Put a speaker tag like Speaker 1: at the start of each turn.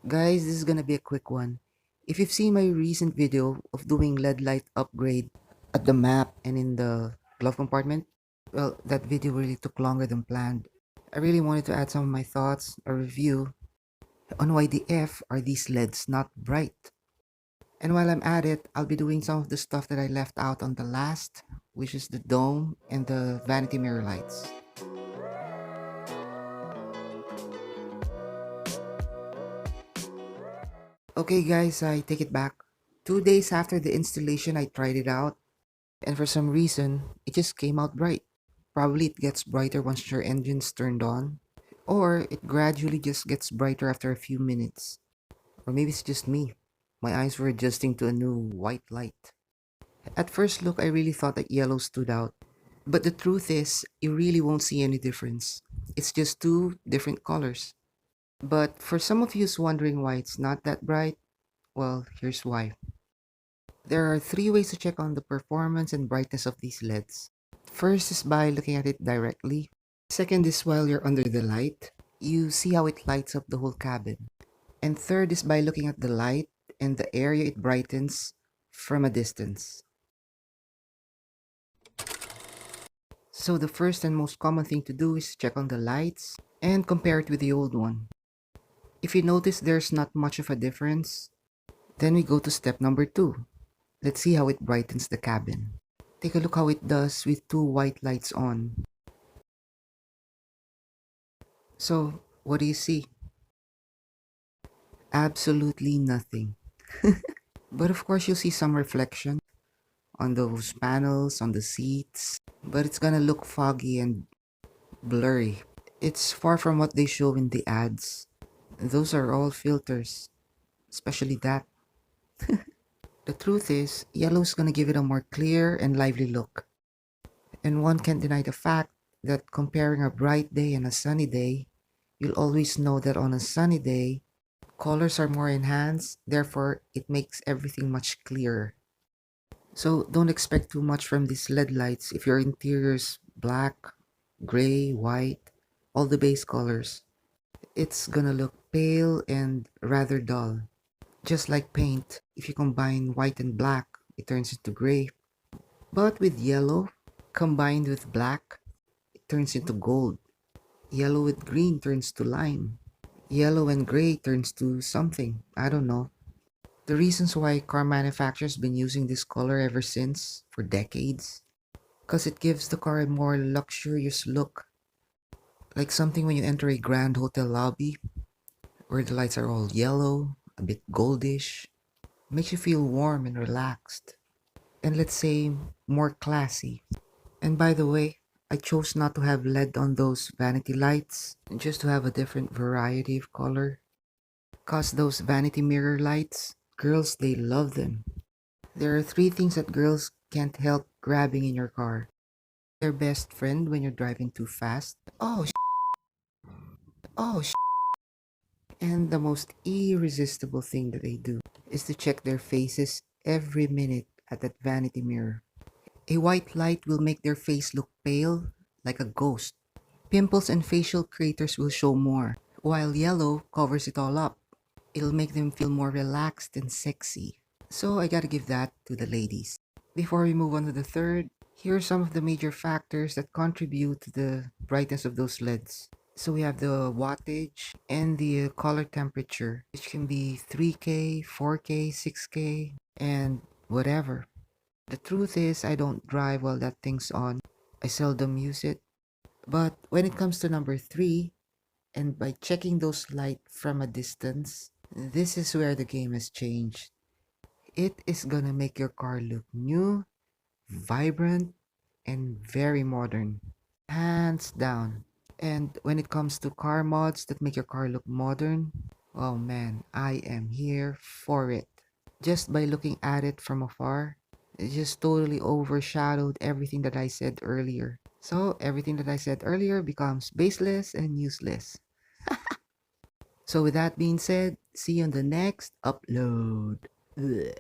Speaker 1: Guys, this is gonna be a quick one. If you've seen my recent video of doing LED light upgrade at the map and in the glove compartment, well, that video really took longer than planned. I really wanted to add some of my thoughts, a review on why the F are these LEDs not bright. And while I'm at it, I'll be doing some of the stuff that I left out on the last, which is the dome and the vanity mirror lights. Okay guys, I take it back. 2 days after the installation, I tried it out, and for some reason, it just came out bright. Probably it gets brighter once your engine's turned on, or it gradually just gets brighter after a few minutes. Or maybe it's just me. My eyes were adjusting to a new white light. At first look, I really thought that yellow stood out. But the truth is, you really won't see any difference. It's just two different colors. But for some of you who's wondering why it's not that bright, well, here's why. There are three ways to check on the performance and brightness of these LEDs. First is by looking at it directly. Second is while you're under the light, you see how it lights up the whole cabin. And third is by looking at the light and the area it brightens from a distance. So the first and most common thing to do is check on the lights and compare it with the old one. If you notice there's not much of a difference, then we go to step number 2. Let's see how it brightens the cabin. Take a look how it does with two white lights on. So, what do you see? Absolutely nothing. But of course you'll see some reflection on those panels, on the seats, but it's gonna look foggy and blurry. It's far from what they show in the ads. Those are all filters, especially that. The truth is, yellow's gonna give it a more clear and lively look. And one can't deny the fact that comparing a bright day and a sunny day, you'll always know that on a sunny day, colors are more enhanced, therefore it makes everything much clearer. So don't expect too much from these LED lights if your interior's black, gray, white, all the base colors. It's gonna look pale and rather dull. Just like paint, if you combine white and black, it turns into gray. But with yellow, combined with black, it turns into gold. Yellow with green turns to lime. Yellow and gray turns to something, I don't know. The reasons why car manufacturers been using this color ever since, for decades, because it gives the car a more luxurious look. Like something when you enter a grand hotel lobby, where the lights are all yellow, a bit goldish, makes you feel warm and relaxed. And let's say, more classy. And by the way, I chose not to have LED on those vanity lights, just to have a different variety of color. Cause those vanity mirror lights, girls, they love them. There are three things that girls can't help grabbing in your car. Their best friend when you're driving too fast. Oh, and the most irresistible thing that they do is to check their faces every minute at that vanity mirror. A white light will make their face look pale, like a ghost. Pimples and facial craters will show more, while yellow covers it all up. It'll make them feel more relaxed and sexy. So I gotta give that to the ladies. Before we move on to the third, here are some of the major factors that contribute to the brightness of those LEDs. So we have the wattage and the color temperature, which can be 3K, 4K, 6K, and whatever. The truth is, I don't drive while that thing's on. I seldom use it. But when it comes to number 3, and by checking those lights from a distance, this is where the game has changed. It is gonna make your car look new, vibrant, and very modern. Hands down. And when it comes to car mods that make your car look modern, oh man, I am here for it. Just by looking at it from afar, it just totally overshadowed everything that I said earlier. So everything that I said earlier becomes baseless and useless. So with that being said, see you on the next upload. Ugh.